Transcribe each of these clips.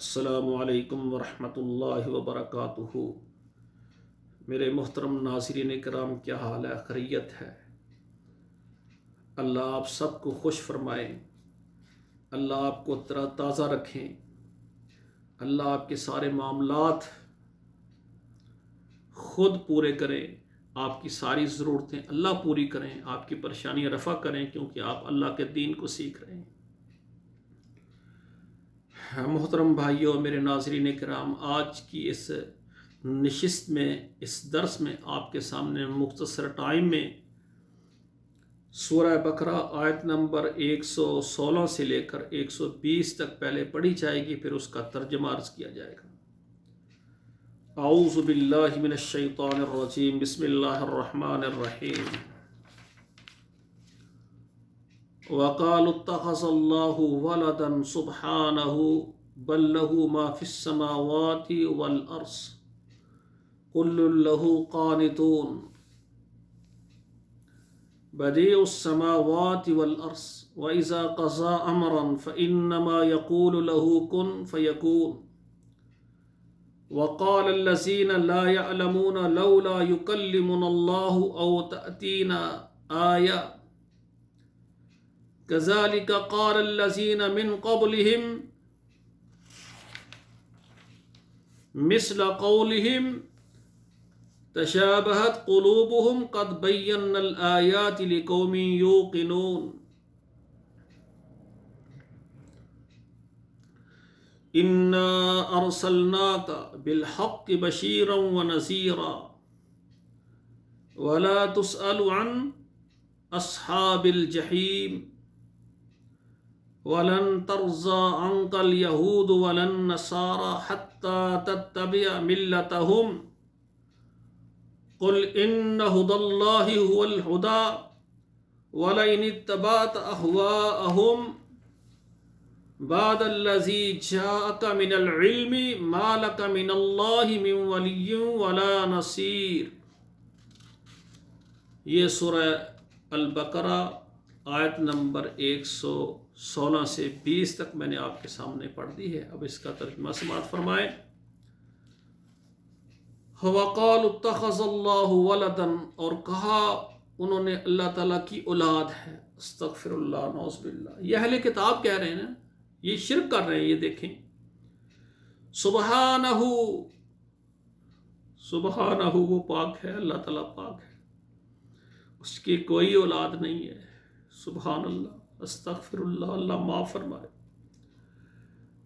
السلام علیکم ورحمۃ اللہ وبرکاتہ۔ میرے محترم ناظرین کرام، کیا حال ہے؟ خیریت ہے؟ اللہ آپ سب کو خوش فرمائے، اللہ آپ کو تر تازہ رکھیں، اللہ آپ کے سارے معاملات خود پورے کریں، آپ کی ساری ضرورتیں اللہ پوری کریں، آپ کی پریشانیاں رفع کریں، کیونکہ آپ اللہ کے دین کو سیکھ رہے ہیں۔ محترم بھائیوں، میرے ناظرین کرام، آج کی اس نشست میں، اس درس میں آپ کے سامنے مختصر ٹائم میں سورہ بقرہ آیت نمبر 116 سے لے کر 120 تک پہلے پڑھی جائے گی، پھر اس کا ترجمہ عرض کیا جائے گا۔ اعوذ باللہ من الشیطان الرجیم، بسم اللہ الرحمن الرحیم۔ وَقَالُوا اتَّخَذَ اللَّهُ وَلَدًا سُبْحَانَهُ بَل لَّهُ مَا فِي السَّمَاوَاتِ وَالْأَرْضِ كُلٌّ لَّهُ قَانِتُونَ بَدِيعُ السَّمَاوَاتِ وَالْأَرْضِ وَإِذَا قَضَىٰ أَمْرًا فَإِنَّمَا يَقُولُ لَهُ كُن فَيَكُونُ وَقَالَ الَّذِينَ لَا يَعْلَمُونَ لَوْلَا يُكَلِّمُنَا اللَّهُ أَوْ تَأْتِينَا آيَةٌ كَذَلِكَ قَالَ الَّذِينَ مِن قَبْلِهِمْ مِثْلَ قَوْلِهِمْ تَشَابَهَتْ قُلُوبُهُمْ قَدْ بَيَّنَّا الْآيَاتِ لِقَوْمٍ يُوقِنُونَ إِنَّا أَرْسَلْنَاكَ بِالْحَقِّ بَشِيرًا وَنَذِيرًا وَلَا تُسْأَلُ عَنْ أَصْحَابِ الْجَحِيمِ وَلَن تَرْضَىٰ عَنكَ الْيَهُودُ وَلَا النَّصَارَىٰ حَتَّىٰ تَتَّبِعَ مِلَّتَهُمْ قُلْ إِنَّ هُدَى اللَّهِ هُوَ الْهُدَىٰ وَلَئِنِ اتَّبَعْتَ أَهْوَاءَهُمْ بَعْدَ الَّذِي جَاءَكَ مِنَ الْعِلْمِ مَا لَكَ مِنَ اللَّهِ مِن وَلِيٍّ وَلَا نَصِيرٍ۔ یہ سورہ البقرہ آیت نمبر 116 سے 20 تک میں نے آپ کے سامنے پڑھ دی ہے۔ اب اس کا ترجمہ سماعت فرمائیں۔ وَقَالُوا اتَّخَذَ اللَّهُ وَلَدًا، اور کہا انہوں نے اللہ تعالیٰ کی اولاد ہے۔ استغفر اللہ، نعوذ باللہ۔ یہ اہل کتاب کہہ رہے ہیں نا، یہ شرک کر رہے ہیں۔ یہ دیکھیں، سبحانہ، سبحانہ، وہ پاک ہے، اللہ تعالیٰ پاک ہے، اس کی کوئی اولاد نہیں ہے۔ سبحان اللہ، استغفر اللہ، اللہ معاف فرمائے۔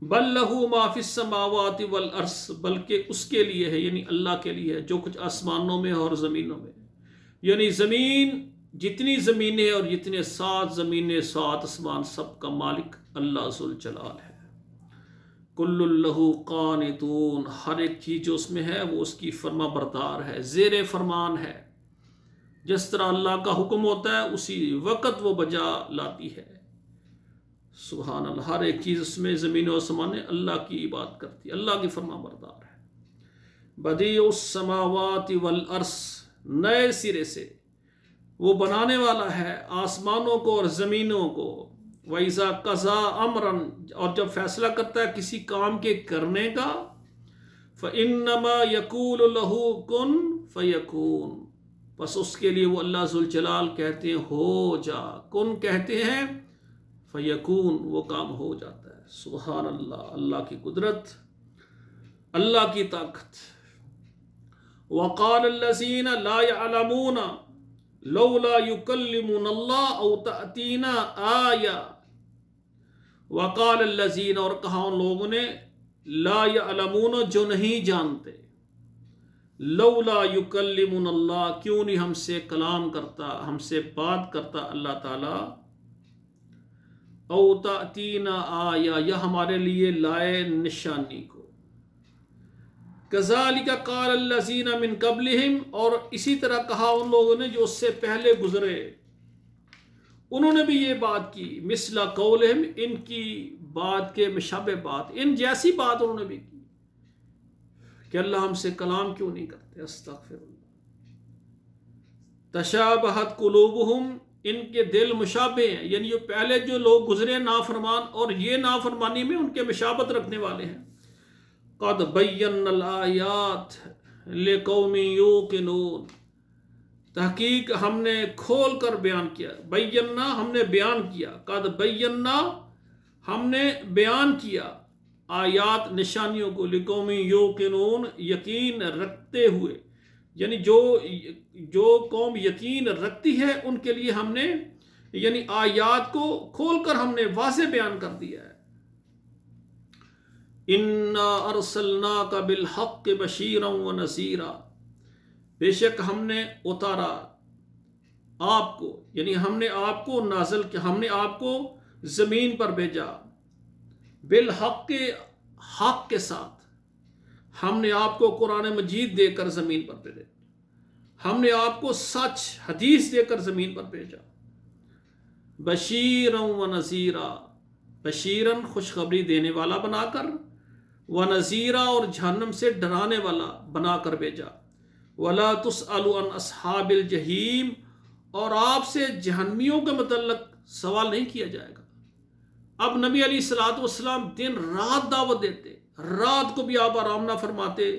بل لہ ما فی السماوات والارض، بلکہ اس کے لیے ہے، یعنی اللہ کے لیے ہے جو کچھ آسمانوں میں اور زمینوں میں، یعنی زمین، جتنی زمینیں اور جتنے 7 زمینیں 7 آسمان، سب کا مالک اللہ ذوالجلال ہے۔ کل لہ قانتون، ہر ایک چیز جو اس میں ہے وہ اس کی فرما بردار ہے، زیر فرمان ہے۔ جس طرح اللہ کا حکم ہوتا ہے اسی وقت وہ بجا لاتی ہے۔ سبحان اللہ، ہر ایک چیز اس میں، زمین و آسمان، اللہ کی عبادت کرتی ہے، اللہ کی فرما بردار ہے۔ بدیع السماوات والارض، نئے سرے سے وہ بنانے والا ہے آسمانوں کو اور زمینوں کو۔ وَإِذَا قَضَىٰ أَمْرًا، اور جب فیصلہ کرتا ہے کسی کام کے کرنے کا، فَإِنَّمَا يَقُولُ لَهُ كُن فَيَكُونُ، بس اس کے لیے وہ اللہ ذوالجلال کہتے ہیں ہو جا، کن کہتے ہیں، فیکون، وہ کام ہو جاتا ہے۔ سبحان اللہ، اللہ کی قدرت، اللہ کی طاقت۔ وقال الذین لا يعلمون لولا يكلمنا اللہ او تأتینا آیہ، وقال الذین، اور کہا ان لوگوں نے، لا يعلمون، جو نہیں جانتے، لولا یکلمنا اللہ، کیوں نہیں ہم سے کلام کرتا، ہم سے بات کرتا اللہ تعالیٰ، او تأتینا آیہ، یا ہمارے لیے لائے نشانی کو۔ کذالک قال الذین من قبلہم، اور اسی طرح کہا ان لوگوں نے جو اس سے پہلے گزرے، انہوں نے بھی یہ بات کی، مثل قولہم، ان کی بات کے مشابہ بات، ان جیسی بات انہوں نے بھی کی کہ اللہ ہم سے کلام کیوں نہیں کرتے۔ استغفر اللہ۔ تشابہت قلوبہم، ان کے دل مشابہ ہیں، یعنی یہ پہلے جو لوگ گزرے نافرمان، اور یہ نافرمانی میں ان کے مشابہت رکھنے والے ہیں۔ قد بینا الآیات لقوم یوقنون، تحقیق ہم نے کھول کر بیان کیا، بینا ہم نے بیان کیا، قد بینا ہم نے بیان کیا آیات نشانیوں کو، لقوم یوقنون یقین رکھتے ہوئے، یعنی جو قوم یقین رکھتی ہے ان کے لیے ہم نے یعنی آیات کو کھول کر ہم نے واضح بیان کر دیا ہے۔ انا ارسلناک بالحق بشیرا ونذیرا، بے شک ہم نے اتارا آپ کو، یعنی ہم نے آپ کو نازل کیا، ہم نے آپ کو زمین پر بھیجا، بالحق کے حق کے ساتھ، ہم نے آپ کو قرآن مجید دے کر زمین پر بھیجا، ہم نے آپ کو سچ حدیث دے کر زمین پر بھیجا، بشیرا ونذیرا، بشیرن خوشخبری دینے والا بنا کر، ونذیرا اور جہنم سے ڈرانے والا بنا کر بھیجا، ولا تسأل عن اصحاب الجحیم، اور آپ سے جہنمیوں کے متعلق سوال نہیں کیا جائے گا۔ اب نبی علیہ الصلوۃ والسلام دن رات دعوت دیتے، رات کو بھی آپ آرام نہ فرماتے،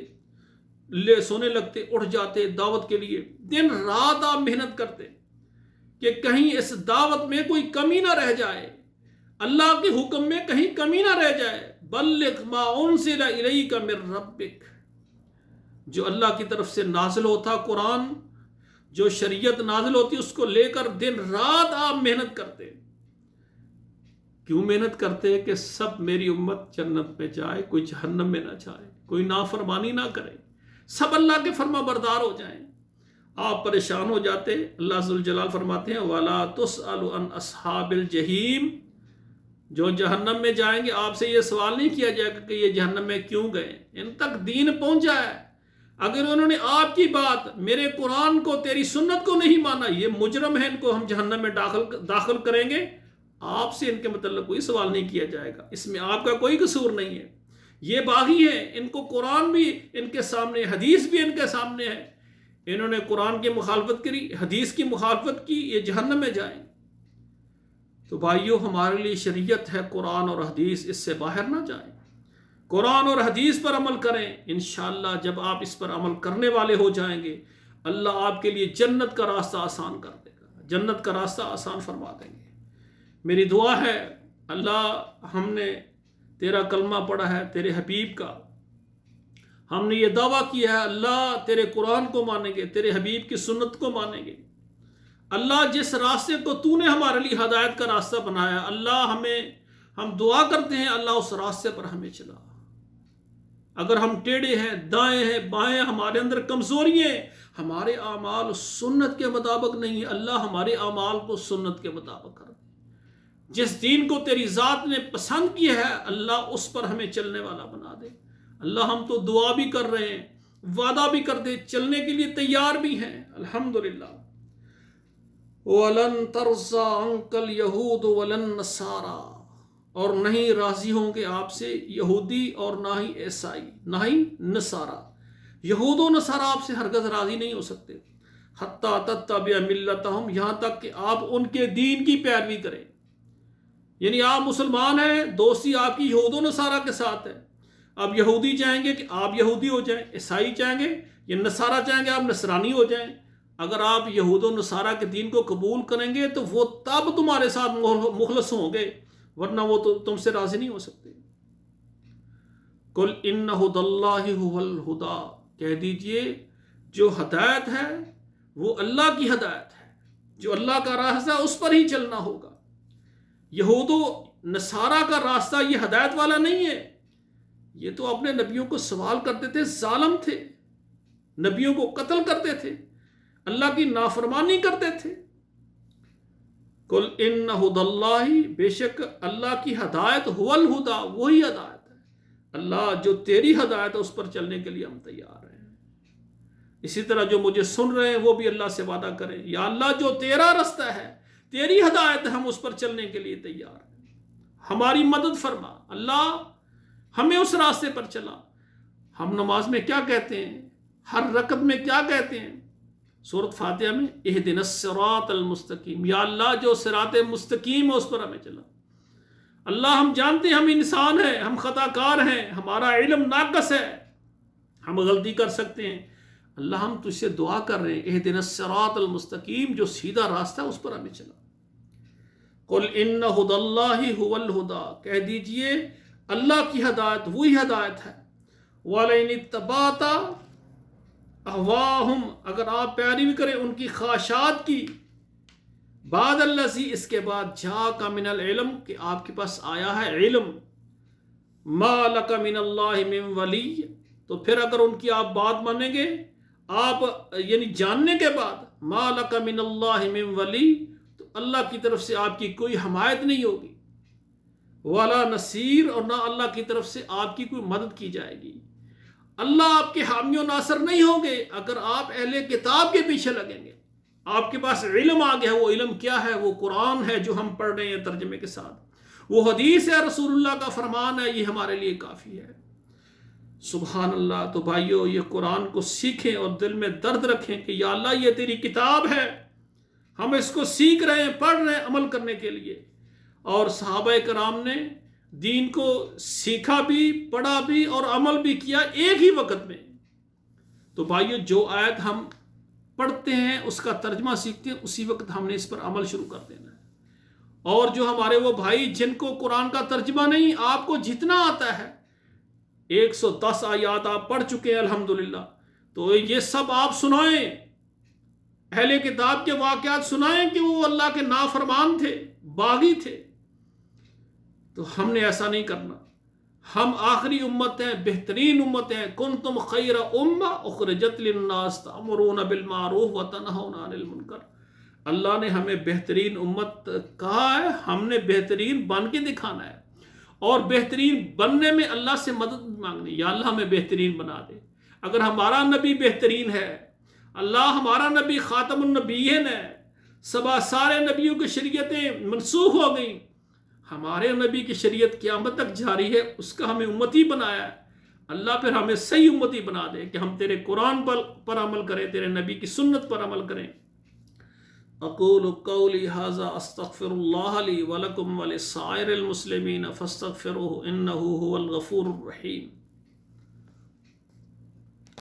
سونے لگتے، اٹھ جاتے دعوت کے لیے، دن رات آپ محنت کرتے کہ کہیں اس دعوت میں کوئی کمی نہ رہ جائے، اللہ کے حکم میں کہیں کمی نہ رہ جائے۔ بلغ ما انزل الیک من ربک، جو اللہ کی طرف سے نازل ہوتا قرآن، جو شریعت نازل ہوتی اس کو لے کر دن رات آپ محنت کرتے۔ کیوں محنت کرتے؟ کہ سب میری امت جنت میں جائے، کوئی جہنم میں نہ جائے، کوئی نافرمانی نہ کرے، سب اللہ کے فرما بردار ہو جائیں۔ آپ پریشان ہو جاتے، اللہ ذوالجلال فرماتے ہیں وَلَا تُسْأَلُ عَنْ أَصْحَابِ الْجَحِيمِ، جو جہنم میں جائیں گے آپ سے یہ سوال نہیں کیا جائے گا کہ یہ جہنم میں کیوں گئے، ان تک دین پہنچا ہے، اگر انہوں نے آپ کی بات، میرے قرآن کو، تیری سنت کو نہیں مانا، یہ مجرم ہے، ان کو ہم جہنم میں داخل کریں گے۔ آپ سے ان کے متعلق کوئی سوال نہیں کیا جائے گا، اس میں آپ کا کوئی قصور نہیں ہے، یہ باغی ہیں، ان کو قرآن بھی ان کے سامنے، حدیث بھی ان کے سامنے ہے، انہوں نے قرآن کی مخالفت کری، حدیث کی مخالفت کی، یہ جہنم میں جائیں۔ تو بھائیو، ہمارے لیے شریعت ہے قرآن اور حدیث، اس سے باہر نہ جائیں، قرآن اور حدیث پر عمل کریں۔ انشاءاللہ جب آپ اس پر عمل کرنے والے ہو جائیں گے، اللہ آپ کے لیے جنت کا راستہ آسان کر دے گا، جنت کا راستہ آسان فرما دیں گے۔ میری دعا ہے اللہ، ہم نے تیرا کلمہ پڑھا ہے، تیرے حبیب کا، ہم نے یہ دعویٰ کیا ہے اللہ تیرے قرآن کو مانیں گے، تیرے حبیب کی سنت کو مانیں گے۔ اللہ جس راستے کو تو نے ہمارے لیے ہدایت کا راستہ بنایا، اللہ ہم دعا کرتے ہیں اللہ اس راستے پر ہمیں چلا۔ اگر ہم ٹیڑھے ہیں، دائیں ہیں، بائیں، ہمارے اندر کمزوری ہیں، ہمارے اعمال سنت کے مطابق نہیں، اللہ ہمارے اعمال کو سنت کے مطابق کر دے۔ جس دین کو تیری ذات نے پسند کیا ہے اللہ اس پر ہمیں چلنے والا بنا دے۔ اللہ ہم تو دعا بھی کر رہے ہیں، وعدہ بھی کر دے، چلنے کے لیے تیار بھی ہیں الحمدللہ۔ وَلَن تَرْضَىٰ عَنكَ الْيَهُودُ وَلَا النَّصَارَىٰ، اور نہیں راضی ہوں گے آپ سے یہودی اور نہ ہی عیسائی، نہ ہی نصارہ۔ یہود و نصارہ آپ سے ہرگز راضی نہیں ہو سکتے۔ حتیٰ تتبع ملتہم، یہاں تک کہ آپ ان کے دین کی پیروی کریں۔ یعنی آپ مسلمان ہیں، دوستی آپ کی یہود و نصارہ کے ساتھ ہے۔ اب یہودی چاہیں گے کہ آپ یہودی ہو جائیں، عیسائی چاہیں گے یا نصارہ چاہیں گے آپ نصرانی ہو جائیں۔ اگر آپ یہود و نصارہ کے دین کو قبول کریں گے تو وہ تب تمہارے ساتھ مخلص ہوں گے، ورنہ وہ تو تم سے راضی نہیں ہو سکتے۔ قل ان ھدی اللہ ھو الھدی، کہہ دیجئے جو ہدایت ہے وہ اللہ کی ہدایت ہے، جو اللہ کا راستہ ہے اس پر ہی چلنا ہوگا۔ یہود و نصارہ کا راستہ یہ ہدایت والا نہیں ہے، یہ تو اپنے نبیوں کو سوال کرتے تھے، ظالم تھے، نبیوں کو قتل کرتے تھے، اللہ کی نافرمانی کرتے تھے۔ قل ان ھدی اللہ، بے شک اللہ کی ہدایت ھو الھدی، وہی ہدایت ہے۔ اللہ جو تیری ہدایت ہے اس پر چلنے کے لیے ہم تیار ہیں۔ اسی طرح جو مجھے سن رہے ہیں وہ بھی اللہ سے وعدہ کریں، یا اللہ جو تیرا راستہ ہے، تیری ہدایت ہے، ہم اس پر چلنے کے لیے تیار ہیں، ہماری مدد فرما اللہ، ہمیں اس راستے پر چلا۔ ہم نماز میں کیا کہتے ہیں، ہر رکعت میں کیا کہتے ہیں؟ سورۃ فاتحہ میں اہدنا الصراط المستقیم، یا اللہ جو صراط مستقیم ہے اس پر ہمیں چلا۔ اللہ ہم جانتے ہیں ہم انسان ہیں، ہم خطا کار ہیں، ہمارا علم ناقص ہے، ہم غلطی کر سکتے ہیں۔ اللہ ہم تجھ سے دعا کر رہے ہیں، اہدنا الصراط المستقیم، جو سیدھا راستہ ہے اس پر ہمیں چلا۔ قل ان ھدی اللہ ھو الھدی، کہہ دیجئے اللہ کی ہدایت وہی ہدایت ہے۔ وَلَئِنِ اتَّبَعْتَ اہواہم، اگر آپ پیروی کریں ان کی خواہشات کی، بعد الذی، اس کے بعد جاءک من العلم، کہ آپ کے پاس آیا ہے علم، ما لک من اللہ من ولی، تو پھر اگر ان کی آپ بات مانیں گے، آپ یعنی جاننے کے بعد، ما لک من اللہ من ولی، تو اللہ کی طرف سے آپ کی کوئی حمایت نہیں ہوگی، ولا نصیر، اور نہ اللہ کی طرف سے آپ کی کوئی مدد کی جائے گی۔ اللہ آپ کے حامی و ناصر نہیں ہوں گے اگر آپ اہل کتاب کے پیچھے لگیں گے۔ آپ کے پاس علم آ گیا، وہ علم کیا ہے؟ وہ قرآن ہے جو ہم پڑھ رہے ہیں ترجمے کے ساتھ، وہ حدیث ہے، رسول اللہ کا فرمان ہے، یہ ہمارے لیے کافی ہے۔ سبحان اللہ۔ تو بھائیو، یہ قرآن کو سیکھیں اور دل میں درد رکھیں کہ یا اللہ یہ تیری کتاب ہے، ہم اس کو سیکھ رہے ہیں، پڑھ رہے ہیں عمل کرنے کے لیے۔ اور صحابہ کرام نے دین کو سیکھا بھی، پڑھا بھی اور عمل بھی کیا ایک ہی وقت میں۔ تو بھائیو، جو آیت ہم پڑھتے ہیں اس کا ترجمہ سیکھتے ہیں، اسی وقت ہم نے اس پر عمل شروع کر دینا ہے۔ اور جو ہمارے وہ بھائی جن کو قرآن کا ترجمہ نہیں، آپ کو جتنا آتا ہے، 110 آیات آپ پڑھ چکے ہیں الحمدللہ، تو یہ سب آپ سنائیں، اہل کتاب کے واقعات سنائیں کہ وہ اللہ کے نافرمان تھے، باغی تھے۔ تو ہم نے ایسا نہیں کرنا۔ ہم آخری امت ہیں، بہترین امت ہیں۔ کنتم خیر امہ اخرجت للناس تأمرون بالمعروف وتنہون عن المنکر۔ اللہ نے ہمیں بہترین امت کہا ہے، ہم نے بہترین بن کے دکھانا ہے، اور بہترین بننے میں اللہ سے مدد مانگنی، یا اللہ ہمیں بہترین بنا دے۔ اگر ہمارا نبی بہترین ہے، اللہ ہمارا نبی خاتم النبیین ہے، سارے نبیوں کی شریعتیں منسوخ ہو گئیں، ہمارے نبی کی شریعت قیامت تک جاری ہے، اس کا ہمیں امتی بنایا ہے۔ اللہ پھر ہمیں صحیح امتی بنا دے کہ ہم تیرے قرآن پر عمل کریں، تیرے نبی کی سنت پر عمل کریں۔ اقول قولی ھذا استغفر اللہ لی ولکم ولسائر المسلمین فاستغفروہ انہ ھو الغفور الرحیم۔